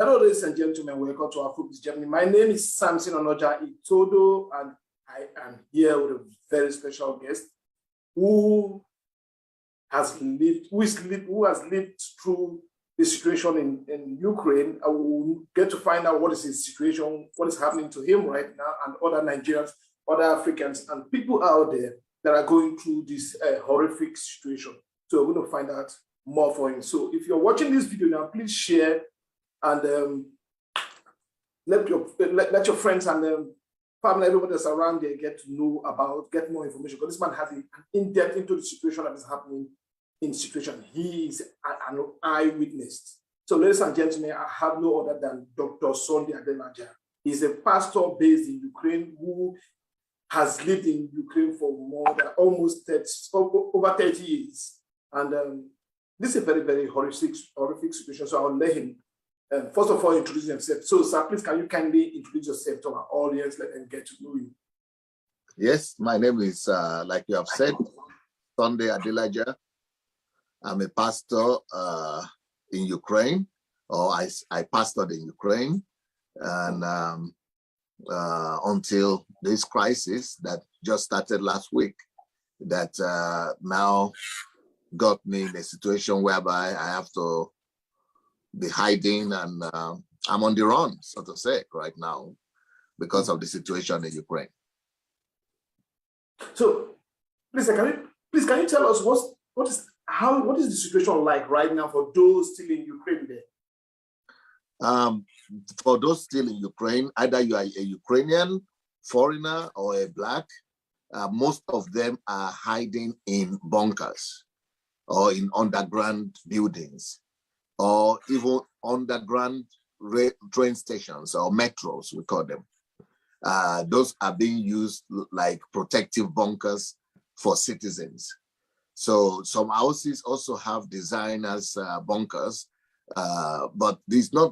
Hello, ladies and gentlemen. Welcome to our Focus Germany. My name is Samson Onoja Itodo, and I am here with a very special guest who has lived through the situation in Ukraine. I will get to find out what is his situation, what is happening to him right now, and other Nigerians, other Africans, and people out there that are going through this horrific situation. So we're going to find out more for him. So if you're watching this video now, please share and let your friends and family, everybody that's around there get to know about, get more information, because this man has an in-depth into the situation that is happening in the situation. He is an eyewitness. So ladies and gentlemen, I have no other than Dr. Sunday Adelaja. He's a pastor based in Ukraine who has lived in Ukraine for more than over 30 years. And this is a very, very horrific situation. So I'll let him first of all introduce himself. So sir, please can you kindly introduce yourself to our audience, let them get to know you. Yes, my name is, like you have said, Sunday Adelaja. I'm a pastor in Ukraine, or I pastored in Ukraine, and until this crisis that just started last week, that now got me in a situation whereby I have to be hiding, and I'm on the run, so to say, right now because of the situation in Ukraine. So, please, can you tell us what is the situation like right now for those still in Ukraine there? For those still in Ukraine, either you are a Ukrainian foreigner or a Black, most of them are hiding in bunkers or in underground buildings, or even underground train stations or metros, we call them. Those are being used like protective bunkers for citizens. So some houses also have designers bunkers, but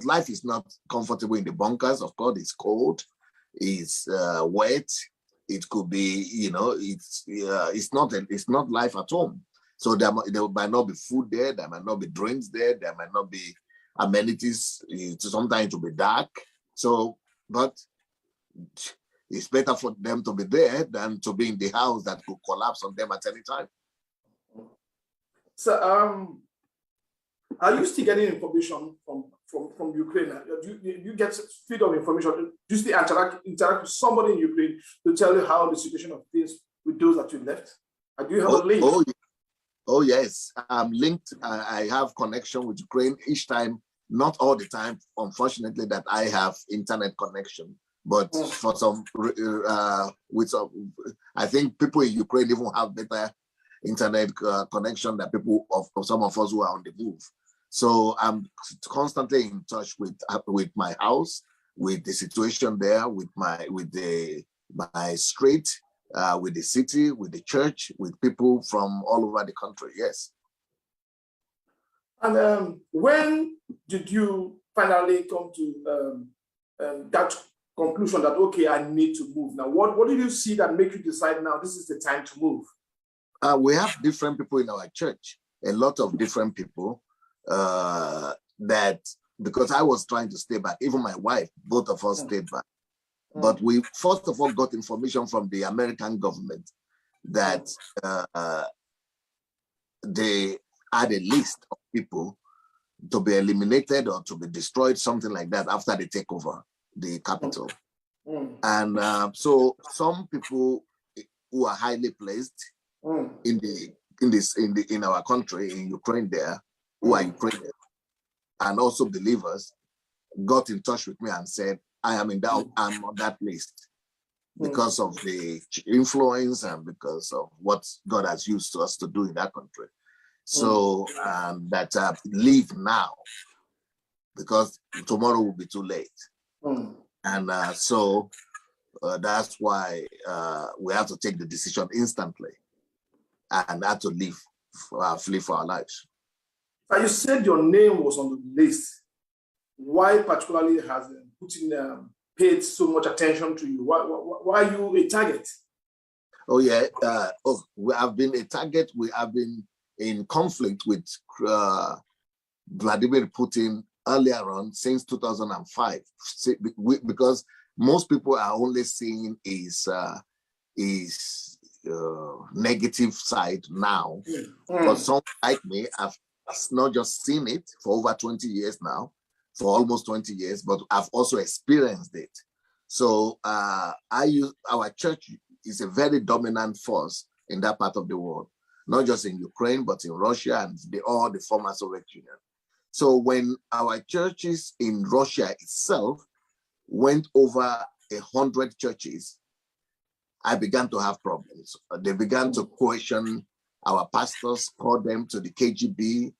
life is not comfortable in the bunkers. Of course, it's cold, it's wet. It could be, it's not life at home. So there might not be food there, there might not be drinks there might not be amenities. Sometimes it will be dark. So, but it's better for them to be there than to be in the house that could collapse on them at any time. So, are you still getting information from Ukraine? Do you get feed of information? Do you still interact with somebody in Ukraine to tell you how the situation of things with those that you left? Do you have a link? Oh yes, I'm linked. I have connection with Ukraine each time, not all the time, unfortunately, that I have internet connection. But for some, I think people in Ukraine even have better internet connection than people of some of us who are on the move. So I'm constantly in touch with my house, with the situation there, with my street, with the city, with the church, with people from all over the country. Yes. And when did you finally come to that conclusion that, okay, I need to move? Now, what did you see that make you decide now this is the time to move? We have different people in our church, a lot of different people that, because I was trying to stay back, even my wife, both of us stayed back. But we first of all got information from the American government that they had a list of people to be eliminated or to be destroyed, something like that, after they take over the capital. And so some people who are highly placed in our country, in Ukraine there, who are Ukrainian and also believers, got in touch with me and said, I'm on that list because of the influence and because of what God has used us to do in that country. So that leave now, because tomorrow will be too late. And so that's why we have to take the decision instantly and have to leave, flee for our lives. So you said your name was on the list. Why particularly has Putin paid so much attention to you? Why are you a target? Oh yeah, we have been a target. We have been in conflict with Vladimir Putin earlier on, since 2005, because most people are only seeing is negative side now. But someone like me, I've not just seen it for over 20 years now, for almost 20 years, but I've also experienced it. So our church is a very dominant force in that part of the world, not just in Ukraine, but in Russia and all the former Soviet Union. So when our churches in Russia itself went over 100 churches, I began to have problems. They began to question our pastors, call them to the KGB,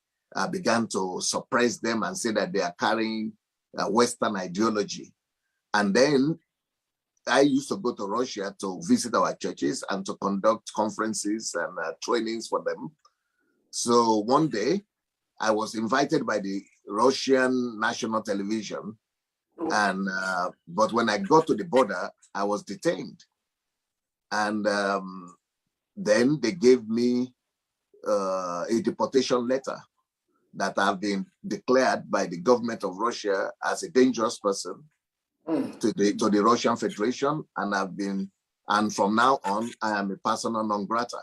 began to suppress them and say that they are carrying Western ideology. And then I used to go to Russia to visit our churches and to conduct conferences and trainings for them. So one day, I was invited by the Russian national television, and but when I got to the border, I was detained. And then they gave me a deportation letter that I've been declared by the government of Russia as a dangerous person to the Russian Federation, and from now on, I am a persona non grata.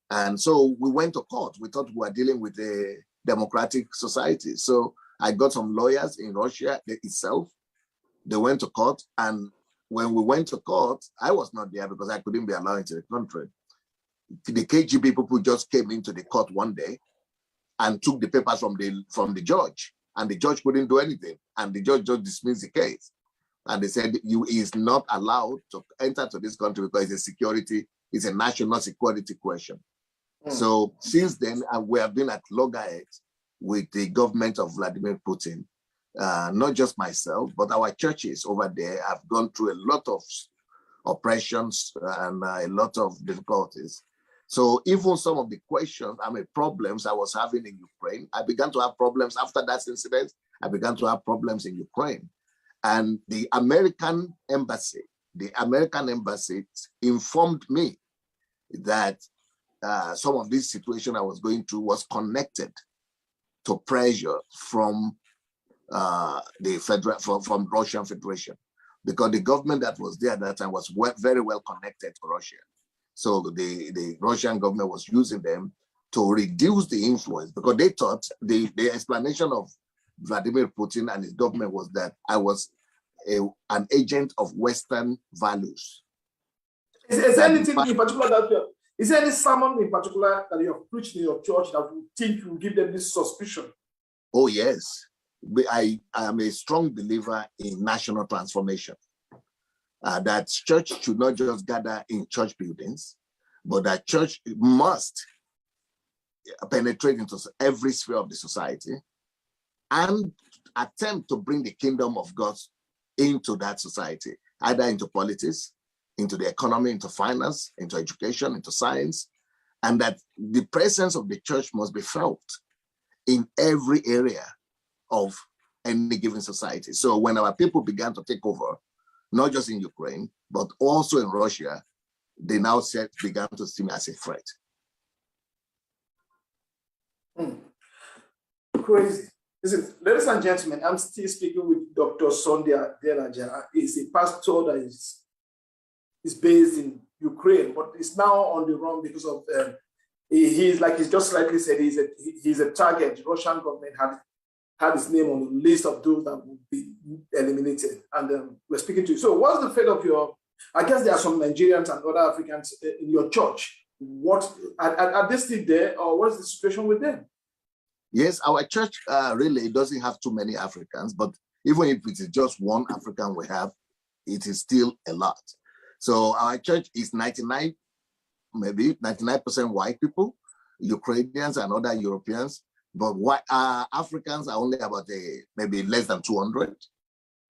And so we went to court. We thought we were dealing with a democratic society. So I got some lawyers in Russia itself. They went to court, and when we went to court, I was not there because I couldn't be allowed into the country. The KGB people just came into the court one day and took the papers from the judge, and the judge couldn't do anything, and the judge just dismissed the case. And they said he is not allowed to enter to this country because it's a national security question. So since then, we have been at loggerheads with the government of Vladimir Putin. Not just myself, but our churches over there have gone through a lot of oppressions and a lot of difficulties. So even some of the questions, problems I was having in Ukraine, I began to have problems after that incident. I began to have problems in Ukraine. And the American embassy informed me that some of this situation I was going through was connected to pressure from from Russian Federation, because the government that was there at that time was very well connected to Russia. So the Russian government was using them to reduce the influence, because they thought the explanation of Vladimir Putin and his government was that I was an agent of Western values. Is there anything in particular is there any sermon in particular that you have preached in your church that you think will give them this suspicion? Oh, yes. I am a strong believer in national transformation. That church should not just gather in church buildings, but that church must penetrate into every sphere of the society and attempt to bring the kingdom of God into that society, either into politics, into the economy, into finance, into education, into science, and that the presence of the church must be felt in every area of any given society. So when our people began to take over, not just in Ukraine, but also in Russia, they now began to see me as a threat. Crazy. Listen, ladies and gentlemen, I'm still speaking with Dr. Adelaja. He's a pastor that is based in Ukraine, but is now on the run because of he's just rightly said, he's a target. The Russian government had his name on the list of those that would be eliminated. And we're speaking to you. So what's the fate of I guess there are some Nigerians and other Africans in your church. What are they still there, or what is the situation with them? Yes, our church really doesn't have too many Africans, but even if it is just one African we have, it is still a lot. So our church is 99% white people, Ukrainians and other Europeans, but Africans are only about maybe less than 200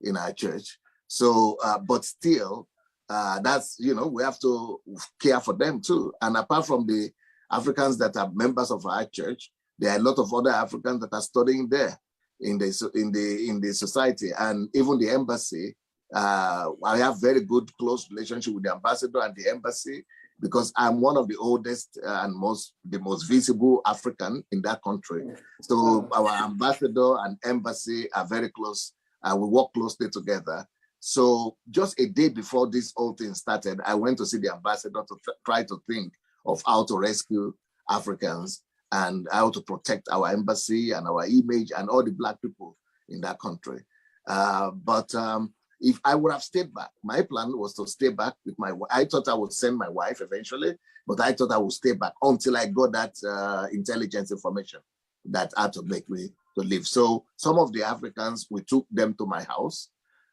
in our church. So, but still, that's, we have to care for them too. And apart from the Africans that are members of our church, there are a lot of other Africans that are studying there in the society, and even the embassy. I have very good close relationship with the ambassador and the embassy, because I'm one of the oldest and the most visible African in that country. So our ambassador and embassy are very close. We work closely together. So just a day before this whole thing started, I went to see the ambassador to try to think of how to rescue Africans and how to protect our embassy and our image and all the Black people in that country. But if I would have stayed back, my plan was to stay back with my wife. I thought I would send my wife eventually, but I thought I would stay back until I got that intelligence information that had to make me to leave. So some of the Africans, we took them to my house,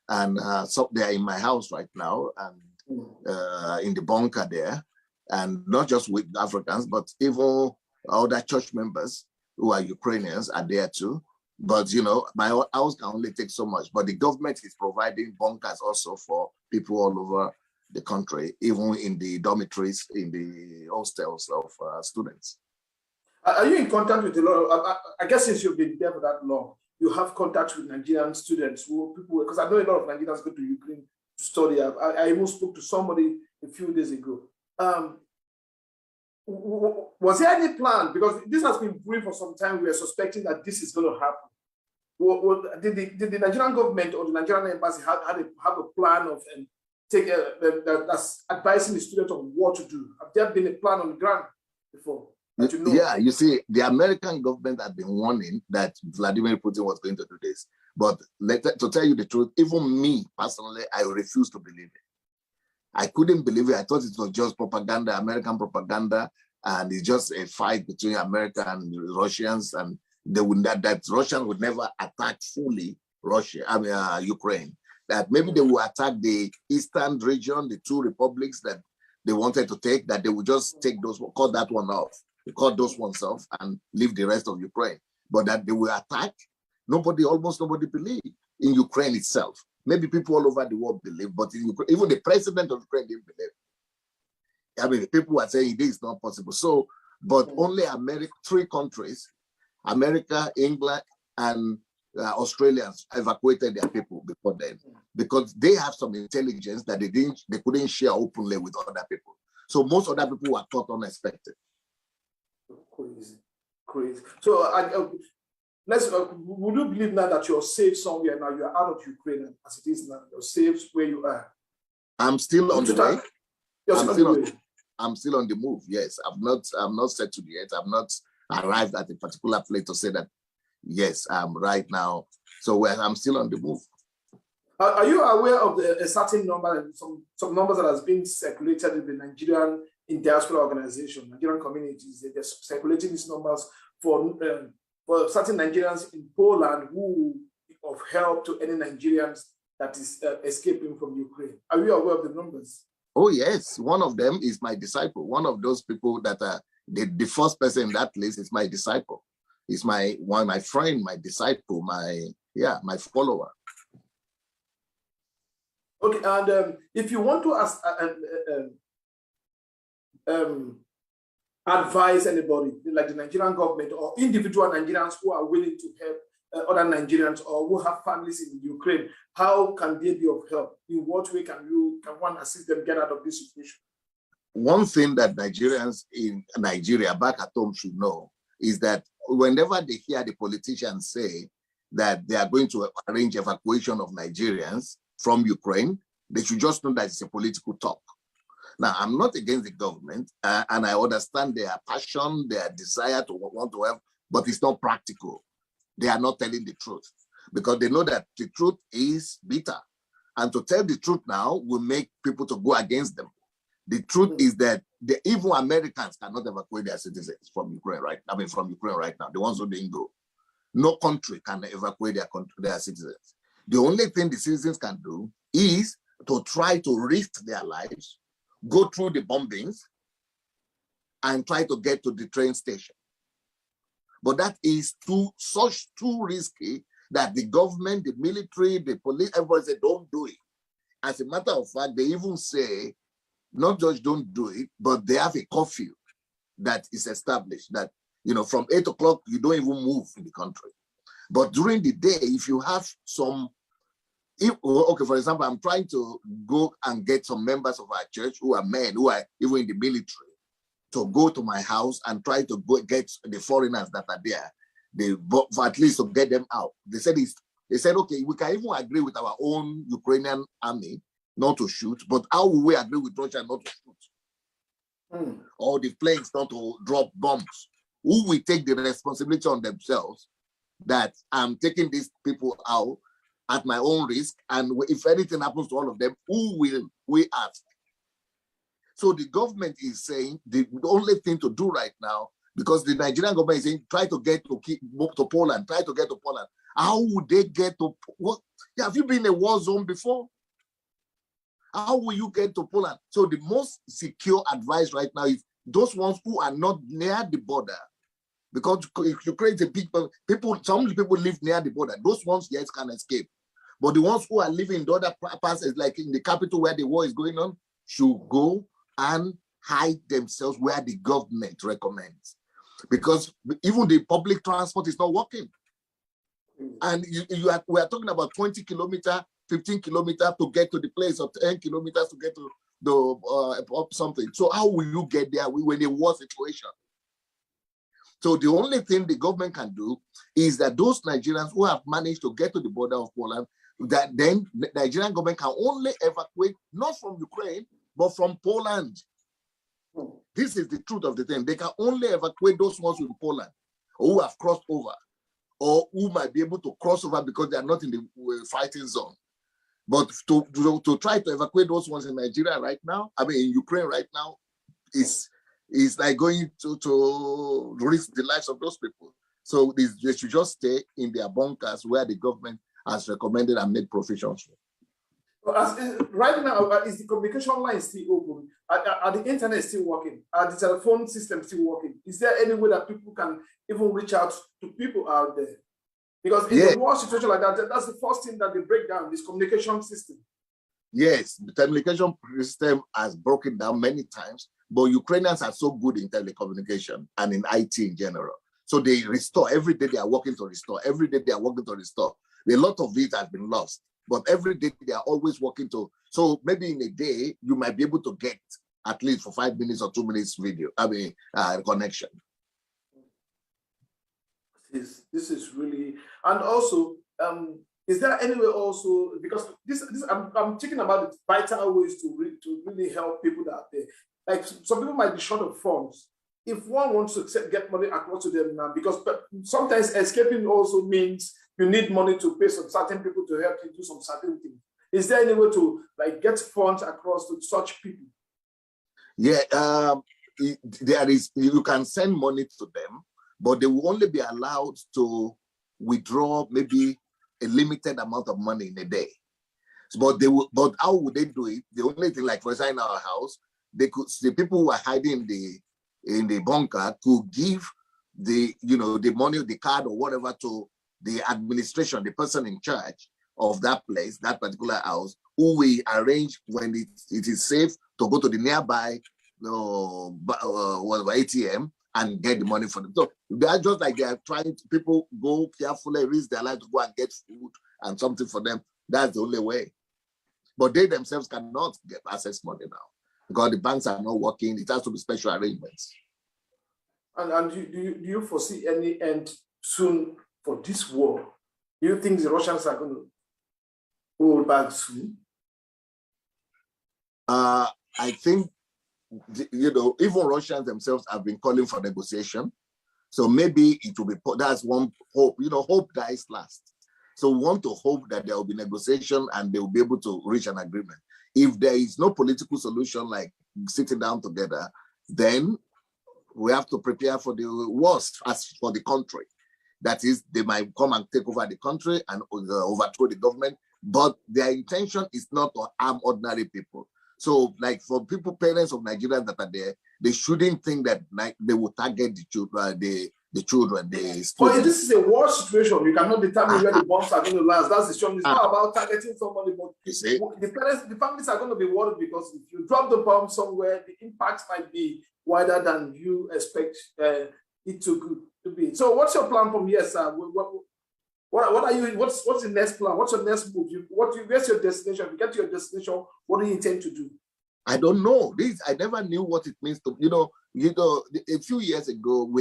and so they are in my house right now and in the bunker there. And not just with Africans, but even other church members who are Ukrainians are there too. But, you know, my house can only take so much. But the government is providing bunkers also for people all over the country, even in the dormitories, in the hostels of students. Are you in contact with a lot of, I guess since you've been there for that long, you have contact with Nigerian students who people, because I know a lot of Nigerians go to Ukraine to study. I even spoke to somebody a few days ago. Was there any plan? Because this has been brewing for some time. We are suspecting that this is going to happen. Did the Nigerian government or the Nigerian embassy have a plan of that's advising the students on what to do? Have there been a plan on the ground before? You know? Yeah, you see, the American government had been warning that Vladimir Putin was going to do this. But to tell you the truth, even me personally, I refuse to believe it. I couldn't believe it. I thought it was just propaganda, American propaganda, and it's just a fight between America and the Russians, and that Russians would never attack fully Ukraine. That maybe they will attack the eastern region, the two republics that they wanted to take, that they would just take those, cut that one off, cut those ones off, and leave the rest of Ukraine. But that they will attack, almost nobody believed in Ukraine itself. Maybe people all over the world believe, but in Ukraine, even the president of Ukraine didn't believe. I mean, people are saying this is not possible. So, but only three countries, America, England, and Australians evacuated their people before then, because they have some intelligence that they couldn't share openly with other people. So most other people were caught unexpected. Crazy. So would you believe now that you're safe somewhere now? You're out of Ukraine as it is now. You're safe where you are. I'm still on the way. I'm still on the move. Yes, I'm not settled yet. I've not arrived at a particular place to say that yes, I'm right now. So I'm still on the move. Are you aware of a certain number and some numbers that has been circulated in the Nigerian diaspora organization, Nigerian communities? They're circulating these numbers for certain Nigerians in Poland who of help to any Nigerians that is escaping from Ukraine. Are you aware of the numbers? Oh yes, one of them is my disciple. One of those people that the first person in that list is my disciple. He's my friend, my disciple, my follower. Okay, and if you want to ask advise anybody, like the Nigerian government or individual Nigerians who are willing to help other Nigerians or who have families in Ukraine, how can they be of help? In what way can one assist them get out of this situation? One thing that Nigerians in Nigeria back at home should know is that whenever they hear the politicians say that they are going to arrange evacuation of Nigerians from Ukraine, they should just know that it's a political talk. Now, I'm not against the government, and I understand their passion, their desire to want to help, but it's not practical. They are not telling the truth because they know that the truth is bitter. And to tell the truth now will make people to go against them. The truth is that even Americans cannot evacuate their citizens from Ukraine right now, the ones who didn't go. No country can evacuate their citizens. The only thing the citizens can do is to try to risk their lives, go through the bombings, and try to get to the train station. But that is too risky that the government, the military, the police, everybody say, don't do it. As a matter of fact, they even say, not just don't do it, but they have a curfew that is established that, from 8 o'clock, you don't even move in the country. But during the day, if you have some if, okay, for example, I'm trying to go and get some members of our church who are men, who are even in the military, to go to my house and try to go get the foreigners that are there, for at least to get them out. They said, okay, we can even agree with our own Ukrainian army not to shoot, but how will we agree with Russia not to shoot? Or the planes not to drop bombs? Who will take the responsibility on themselves that I'm taking these people out at my own risk, and if anything happens to all of them, who will we ask? So the government is saying the only thing to do right now, because the Nigerian government is saying, try to get to Poland, try to get to Poland. How would they get to, what? Have you been in a war zone before? How will you get to Poland? So the most secure advice right now is those ones who are not near the border, because if you create a big people, some people live near the border. Those ones, yes, can escape. But the ones who are living in the other parts, like in the capital where the war is going on, should go and hide themselves where the government recommends. Because even the public transport is not working. And we are talking about 20 kilometers, 15 kilometers to get to the place, or 10 kilometers to get to the something. So how will you get there when a war situation? So the only thing the government can do is that those Nigerians who have managed to get to the border of Poland, that then the Nigerian government can only evacuate, not from Ukraine, but from Poland. This is the truth of the thing. They can only evacuate those ones in Poland, or who have crossed over, or who might be able to cross over because they are not in the fighting zone. But to try to evacuate those ones in Nigeria right now, I mean in Ukraine right now, is like going to risk the lives of those people. So they should just stay in their bunkers where the government has recommended and made provisions for. Right now, is the communication line still open? Are the internet still working? Are the telephone system still working? Is there any way that people can even reach out to people out there? Because in a war situation like that, that's the first thing that they break down, this communication system. Yes, the communication system has broken down many times, but Ukrainians are so good in telecommunication and in IT in general. So they restore. Every day they are working to restore. Every day they are working to restore. A lot of it has been lost, but every day they are always working to. So maybe in a day, you might be able to get at least for 5 minutes or 2 minutes video, connection. This is really, and also, is there any way also, because I'm thinking about the vital ways to really help people that are there. Like some people might be short of funds. If one wants to get money across to them now, because sometimes escaping also means you need money to pay some certain people to help you do some certain things. Is there any way to like get funds across to such people? Yeah, there is. You can send money to them, but they will only be allowed to withdraw maybe a limited amount of money in a day. But how would they do it? The only thing, like for example, in our house, the people who are hiding in the bunker could give the money, the card or whatever to the administration, the person in charge of that place, that particular house, who we arrange when it is safe to go to the nearby ATM and get the money for them. So they are just like they are trying to, people go carefully, risk their life to go and get food and something for them. That's the only way. But they themselves cannot get access money now because the banks are not working. It has to be special arrangements. And do you foresee any end soon for this war? Do you think the Russians are going to hold back soon? I think, even Russians themselves have been calling for negotiation. So maybe it will be, that's one hope, hope dies last. So we want to hope that there will be negotiation and they will be able to reach an agreement. If there is no political solution, like sitting down together, then we have to prepare for the worst as for the country. That is, they might come and take over the country and overthrow the government, but their intention is not to harm ordinary people. So, like for parents of Nigerians that are there, they shouldn't think that they will target the children, the children, the students. But this is a war situation. You cannot determine where the bombs are going to land. That's the situation. It's not about targeting somebody, but the families are going to be worried because if you drop the bomb somewhere, the impact might be wider than you expect it to be. So, what's your plan from here, sir? What are you? What's the next plan? What's your next move? Where's your destination? If you get to your destination, what do you intend to do? I don't know. I never knew what it means to, a few years ago,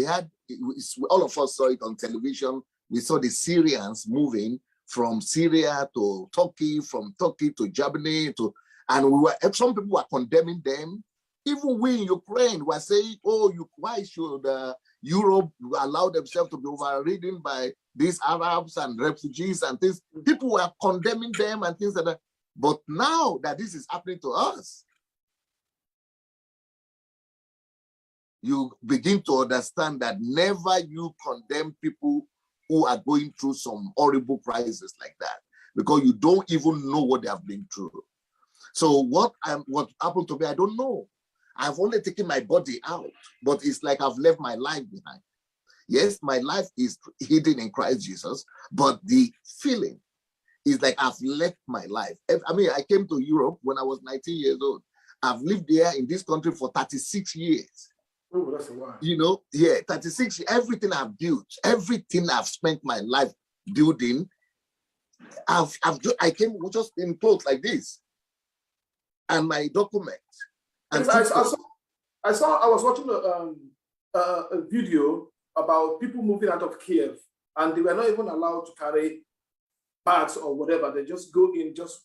all of us saw it on television. We saw the Syrians moving from Syria to Turkey, from Turkey to Germany, and some people were condemning them. Even we in Ukraine were saying, why should Europe allow themselves to be overridden by these Arabs and refugees and things? People were condemning them and things like that. But now that this is happening to us, you begin to understand that never you condemn people who are going through some horrible crisis like that, because you don't even know what they have been through. So what happened to me, I don't know. I've only taken my body out, but it's like I've left my life behind. Yes, my life is hidden in Christ Jesus, but the feeling is like I've left my life. I mean, I came to Europe when I was 19 years old. I've lived there in this country for 36 years. Oh, that's a while. 36, everything I've built, everything I've spent my life building, I came just in clothes like this and my documents. And I was watching a video about people moving out of Kiev, and they were not even allowed to carry bags or whatever. They just go in, just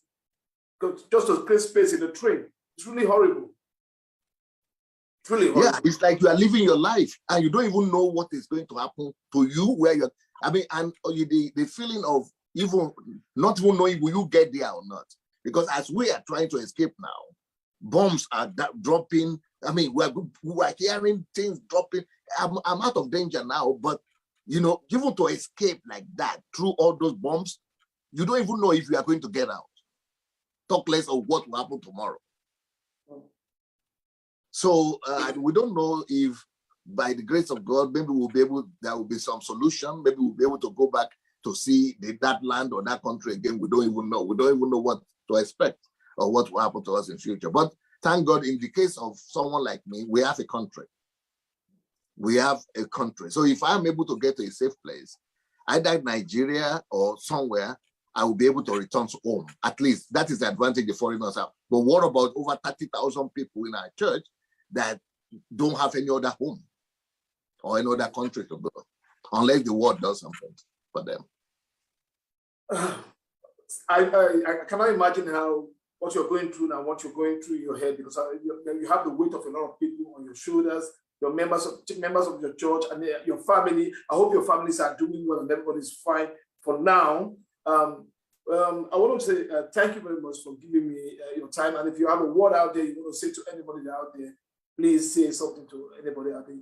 to create space in the train. It's really horrible. It's really horrible. Yeah, it's like you are living your life and you don't even know what is going to happen to you where you're. I mean, and the feeling of not even knowing will you get there or not. Because as we are trying to escape now, bombs are dropping. I mean, we're hearing things dropping. I'm out of danger now, but even to escape like that through all those bombs, you don't even know if you are going to get out. Talk less of what will happen tomorrow. So we don't know if, by the grace of God, maybe there will be some solution. Maybe we'll be able to go back to see that land or that country again. We don't even know. We don't even know what to expect or what will happen to us in future. But thank God, in the case of someone like me, we have a country. We have a country. So if I'm able to get to a safe place, either Nigeria or somewhere, I will be able to return to home. At least that is the advantage the foreigners have. But what about over 30,000 people in our church that don't have any other home or any other country to go, unless the world does something for them? I cannot imagine what you're going through now, what you're going through in your head, because you have the weight of a lot of people on your shoulders, your members of your church and your family. I hope your families are doing well and everybody's fine for now. I want to say thank you very much for giving me your time. And if you have a word out there you want to say to anybody out there, please say something to anybody out there.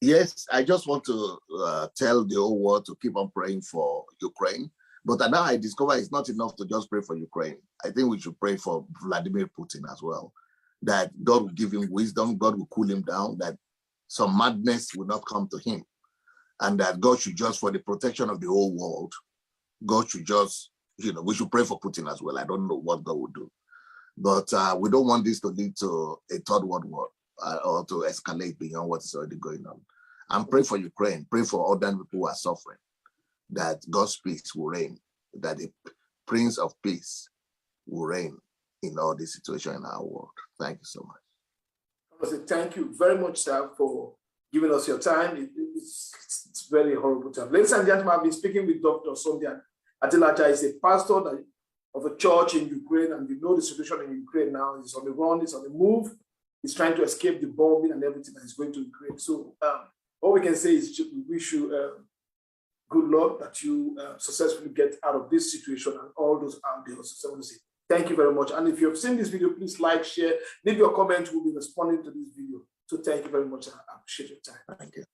Yes, I just want to tell the whole world to keep on praying for Ukraine. But now I discover it's not enough to just pray for Ukraine. I think we should pray for Vladimir Putin as well, that God will give him wisdom, God will cool him down, that some madness will not come to him, and that God should just, for the protection of the whole world, God should just, we should pray for Putin as well. I don't know what God will do. But we don't want this to lead to a third world war or to escalate beyond what is already going on. And pray for Ukraine, pray for other people who are suffering, that God's peace will reign, that the Prince of Peace will reign in all this situation in our world. Thank you so much. I want to say thank you very much, sir, for giving us your time. It's very horrible time. Ladies and gentlemen, I've been speaking with Dr. Sunday Adelaja. Is a pastor of a church in Ukraine, and you know the situation in Ukraine now. He's on the run, he's on the move. He's trying to escape the bombing and everything that is going to Ukraine. So all we can say is we wish you good luck that you successfully get out of this situation, and all those out there. So I want to say thank you very much. And if you have seen this video, please like, share, leave your comment. We'll be responding to this video. So thank you very much. I appreciate your time. Thank you.